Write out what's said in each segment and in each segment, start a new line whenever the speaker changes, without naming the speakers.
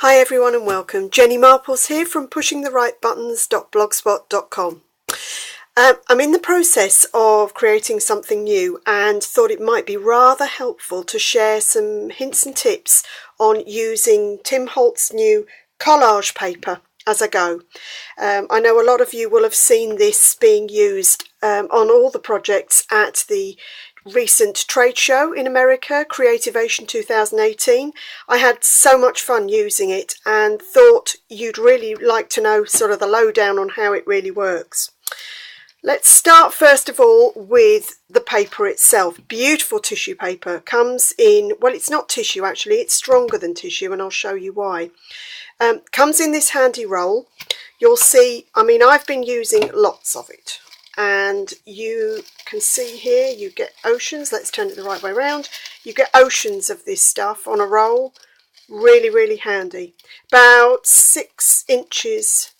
Hi everyone and welcome. Jenny Marples here from pushingtherightbuttons.blogspot.com. I'm in the process of creating something new and thought it might be rather helpful to share some hints and tips on using Tim Holtz's new collage paper as I go. I know a lot of you will have seen this being used on all the projects at the recent trade show in America, Creativation 2018. I had so much fun using it and thought you'd really like to know sort of the lowdown on how it really works. Let's start first of all with the paper itself. Beautiful tissue paper. Comes in, well, it's not tissue actually, it's stronger than tissue, and I'll show you why. Comes in this handy roll. You'll see, I mean, I've been using lots of it. And you can see here, you get oceans. Let's turn it the right way around. You get oceans of this stuff on a roll. Really, really handy. About 6 inches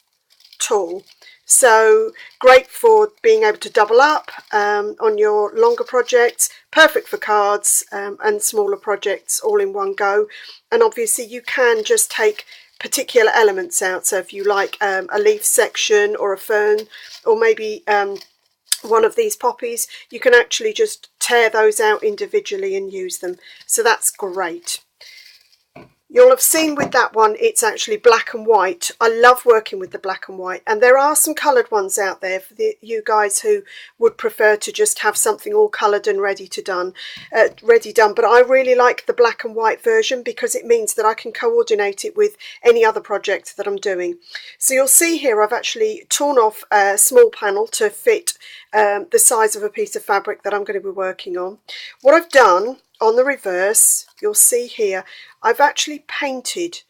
tall. So great for being able to double up on your longer projects. Perfect for cards and smaller projects all in one go. And obviously you can just take particular elements out. So if you like a leaf section or a fern, or maybe one of these poppies, you can actually just tear those out individually and use them. So that's great. You'll have seen with that one, it's actually black and white. I love working with the black and white, and there are some coloured ones out there for you guys who would prefer to just have something all coloured and ready done. But I really like the black and white version because it means that I can coordinate it with any other project that I'm doing. So you'll see here I've actually torn off a small panel to fit the size of a piece of fabric that I'm going to be working on. What I've done on the reverse, you'll see here, I've actually painted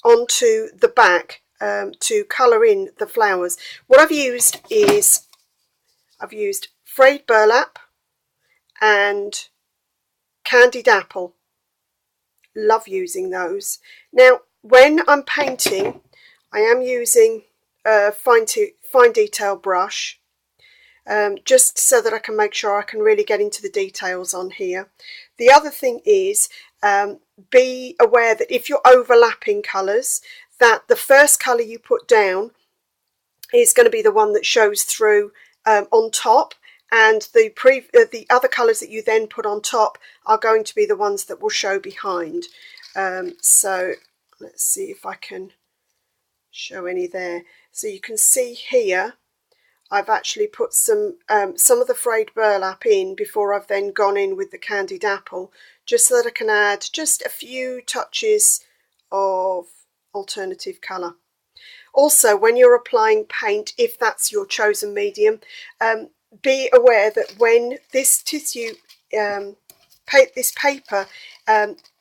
onto the back to colour in the flowers. What I've used is, I've used frayed burlap and candied apple. Love using those. Now, when I'm painting, I am using a fine detail brush. Just so that I can make sure I can really get into the details on here. The other thing is be aware that if you're overlapping colours, that the first colour you put down is going to be the one that shows through on top, and the other colours that you then put on top are going to be the ones that will show behind. So let's see if I can show any there. So you can see here I've actually put some of the frayed burlap in before I've then gone in with the candied apple, just so that I can add just a few touches of alternative colour. Also, when you're applying paint, if that's your chosen medium, be aware that when this tissue, this paper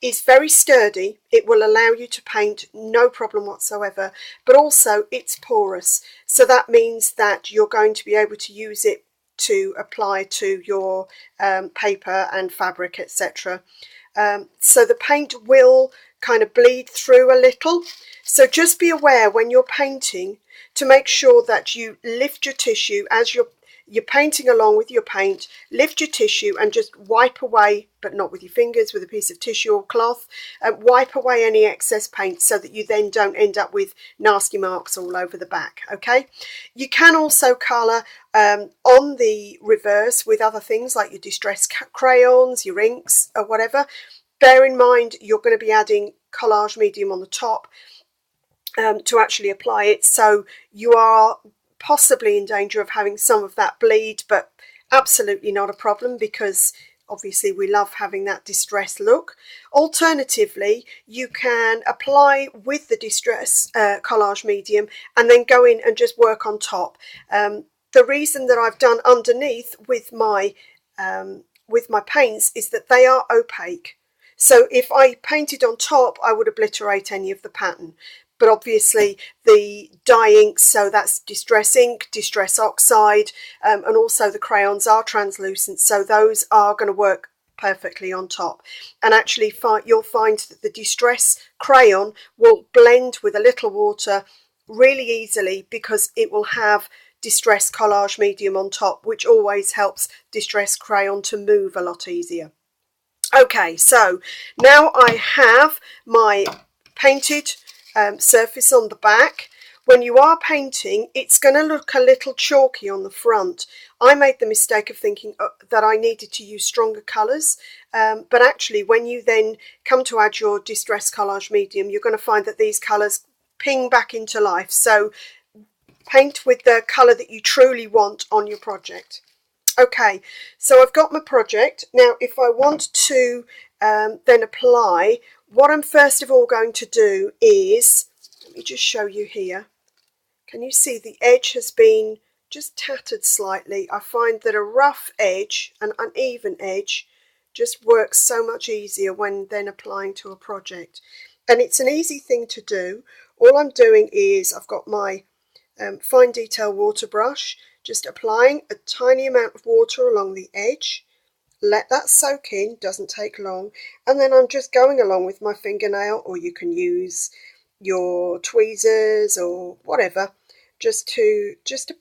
is very sturdy, it will allow you to paint no problem whatsoever, but also it's porous, so that means that you're going to be able to use it to apply to your paper and fabric, etc. So the paint will kind of bleed through a little, so just be aware when you're painting to make sure that you lift your tissue as you're painting along with your paint. Lift your tissue and just wipe away, but not with your fingers, with a piece of tissue or cloth, wipe away any excess paint so that you then don't end up with nasty marks all over the back. Okay, you can also colour on the reverse with other things like your distress crayons, your inks or whatever. Bear in mind you're going to be adding collage medium on the top to actually apply it, so you are possibly in danger of having some of that bleed, but absolutely not a problem because obviously we love having that distressed look. Alternatively, you can apply with the distress collage medium and then go in and just work on top. The reason that I've done underneath with my paints is that they are opaque, so if I painted on top I would obliterate any of the pattern. But obviously the dye inks, so that's distress ink, distress oxide, and also the crayons are translucent, so those are going to work perfectly on top. And actually you'll find that the distress crayon will blend with a little water really easily because it will have distress collage medium on top, which always helps distress crayon to move a lot easier. Okay, so now I have my painted surface on the back. When you are painting, it's going to look a little chalky on the front. I made the mistake of thinking that I needed to use stronger colours, but actually when you then come to add your Distress Collage Medium, you're going to find that these colours ping back into life. So paint with the colour that you truly want on your project. Okay, so I've got my project. Now if I want to then apply, what I'm first of all going to do is, let me just show you here. Can you see the edge has been just tattered slightly? I find that a rough edge, an uneven edge, just works so much easier when then applying to a project. And it's an easy thing to do. All I'm doing is I've got my fine detail water brush, just applying a tiny amount of water along the edge. Let that soak in, doesn't take long, and then I'm just going along with my fingernail, or you can use your tweezers or whatever, just to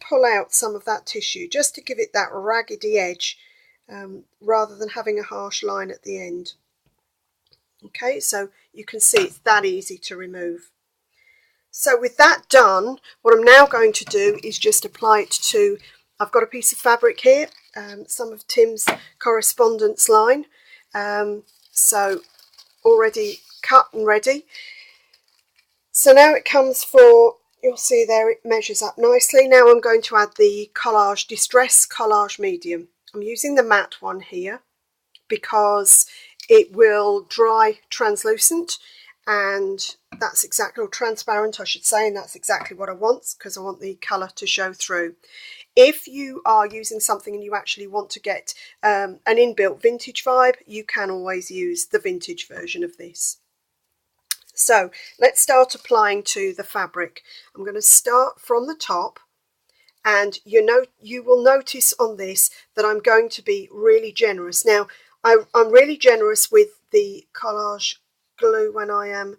pull out some of that tissue, just to give it that raggedy edge, rather than having a harsh line at the end. Okay, so you can see it's that easy to remove. So with that done, what I'm now going to do is just apply it to, I've got a piece of fabric here, some of Tim's correspondence line, so already cut and ready. So now it comes for, you'll see there it measures up nicely. Now I'm going to add the Distress Collage Medium. I'm using the matte one here because it will dry translucent, and that's exactly, or transparent I should say, and that's exactly what I want, because I want the colour to show through. If you are using something and you actually want to get an inbuilt vintage vibe, you can always use the vintage version of this. So let's start applying to the fabric. I'm going to start from the top, and you will notice on this that I'm going to be really generous. Now I'm really generous with the collage glue when I am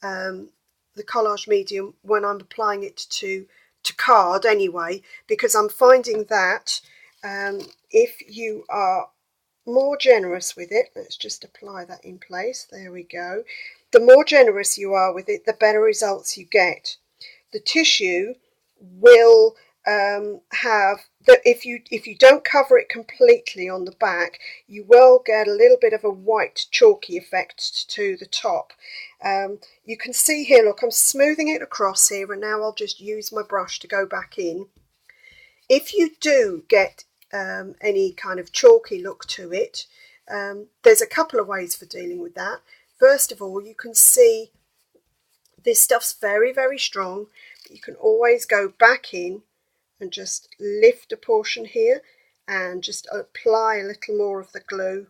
the collage medium when I'm applying it to card anyway, because I'm finding that if you are more generous with it, let's just apply that in place, there we go, the more generous you are with it, the better results you get. The tissue will have that, if you don't cover it completely on the back, you will get a little bit of a white chalky effect to the top. You can see here, look, I'm smoothing it across here, and now I'll just use my brush to go back in. If you do get any kind of chalky look to it, there's a couple of ways for dealing with that. First of all, you can see this stuff's very, very strong, but you can always go back in and just lift a portion here and just apply a little more of the glue.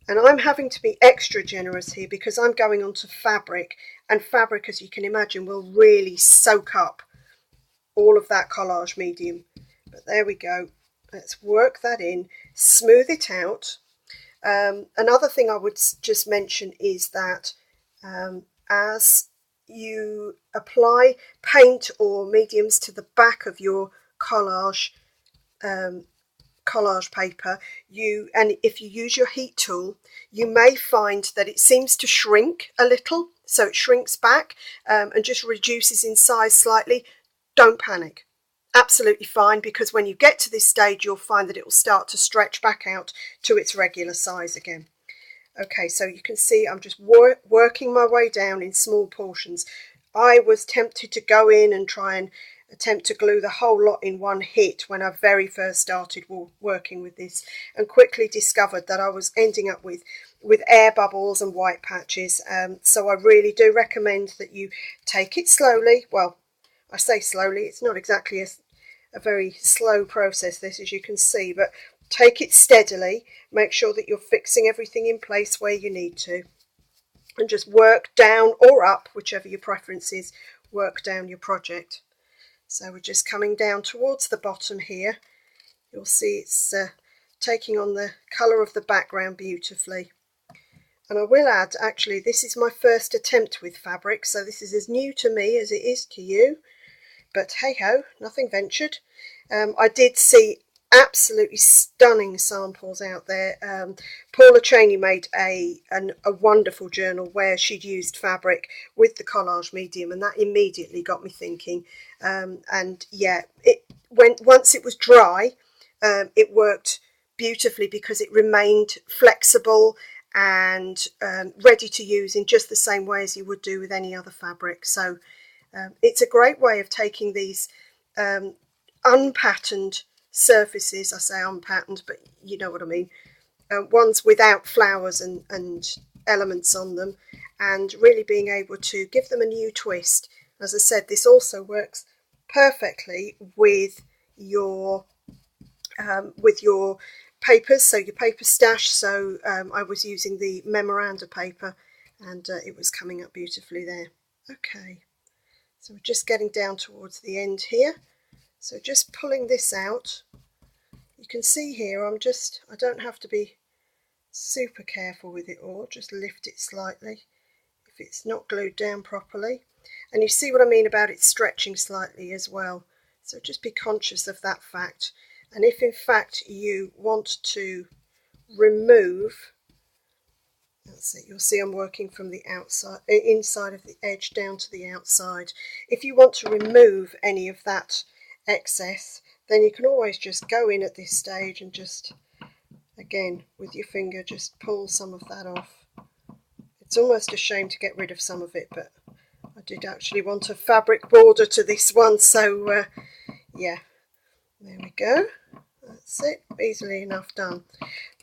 And I'm having to be extra generous here because I'm going onto fabric, and fabric, as you can imagine, will really soak up all of that collage medium. But there we go. Let's work that in, smooth it out. Another thing I would just mention is that as you apply paint or mediums to the back of your collage paper, and if you use your heat tool, you may find that it seems to shrink a little, so it shrinks back and just reduces in size slightly. Don't panic, absolutely fine, because when you get to this stage you'll find that it will start to stretch back out to its regular size again. Okay, so you can see I'm just working my way down in small portions. I was tempted to go in and try and attempt to glue the whole lot in one hit when I very first started working with this, and quickly discovered that I was ending up with air bubbles and white patches. So I really do recommend that you take it slowly. Well, I say slowly, it's not exactly a very slow process this, as you can see, but take it steadily, make sure that you're fixing everything in place where you need to, and just work down or up, whichever your preference is, work down your project. So we're just coming down towards the bottom here. You'll see it's taking on the colour of the background beautifully. And I will add, actually, this is my first attempt with fabric, so this is as new to me as it is to you, but hey ho, nothing ventured. I did see absolutely stunning samples out there. Paula Cheney made a wonderful journal where she'd used fabric with the collage medium, and that immediately got me thinking. And yeah, once it was dry, it worked beautifully because it remained flexible and ready to use in just the same way as you would do with any other fabric. So it's a great way of taking these unpatterned surfaces, I say unpatterned, but you know what I mean, ones without flowers and elements on them, and really being able to give them a new twist. As I said, this also works perfectly with your papers, so your paper stash. So I was using the memoranda paper, and it was coming up beautifully there. Okay, so we're just getting down towards the end here. So just pulling this out, you can see here I don't have to be super careful with it all, just lift it slightly if it's not glued down properly. And you see what I mean about it stretching slightly as well. So just be conscious of that fact. And if in fact you want to remove, that's it, you'll see I'm working from the outside, inside of the edge down to the outside. If you want to remove any of that excess, then you can always just go in at this stage and just, again, with your finger, just pull some of that off. It's almost a shame to get rid of some of it, but I did actually want a fabric border to this one, so yeah, there we go. That's it, easily enough done.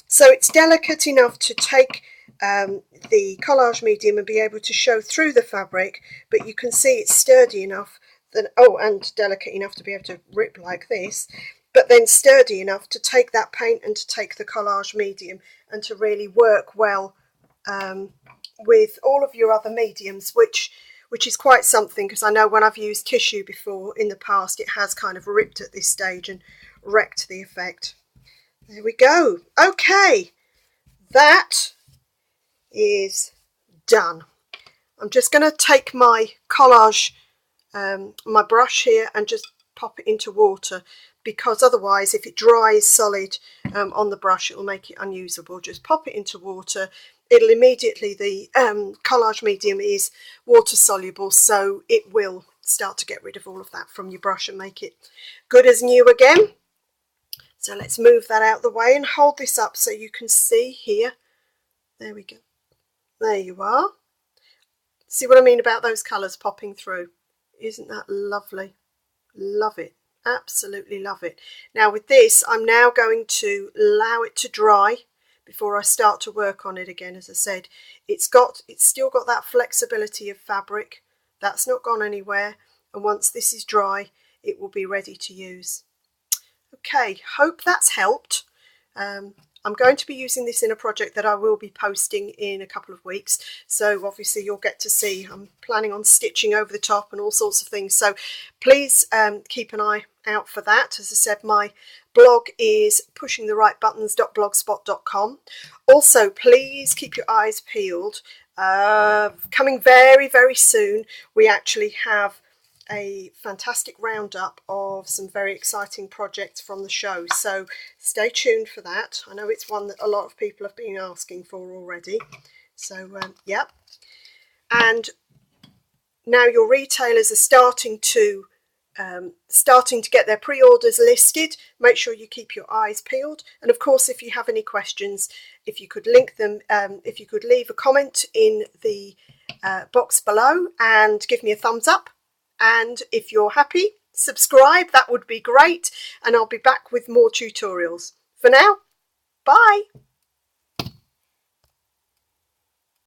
So it's delicate enough to take the collage medium and be able to show through the fabric, but you can see it's sturdy enough that, oh, and delicate enough to be able to rip like this, but then sturdy enough to take that paint and to take the collage medium and to really work well with all of your other mediums, which is quite something, because I know when I've used tissue before in the past, it has kind of ripped at this stage and wrecked the effect. There we go. Okay, that is done. I'm just going to take my collage, my brush here, and just pop it into water, because otherwise if it dries solid on the brush, it will make it unusable. Just pop it into water. It'll immediately, the collage medium is water soluble, so it will start to get rid of all of that from your brush and make it good as new again. So let's move that out of the way and hold this up so you can see here. There we go. There you are. See what I mean about those colours popping through? Isn't that lovely? Love it. Absolutely love it. Now with this, I'm now going to allow it to dry before I start to work on it again. As I said, it's still got that flexibility of fabric. That's not gone anywhere. And once this is dry, it will be ready to use. Okay, hope that's helped. I'm going to be using this in a project that I will be posting in a couple of weeks, so obviously you'll get to see. I'm planning on stitching over the top and all sorts of things, so please keep an eye out for that. As I said, my blog is pushingtherightbuttons.blogspot.com. Also, please keep your eyes peeled. Coming very, very soon, we actually have a fantastic roundup of some very exciting projects from the show, so stay tuned for that. I know it's one that a lot of people have been asking for already, so yep. And now your retailers are starting to get their pre-orders listed. Make sure you keep your eyes peeled, and of course if you have any questions, if you could link them, if you could leave a comment in the box below and give me a thumbs up. And if you're happy, subscribe, that would be great, and I'll be back with more tutorials. For now, bye!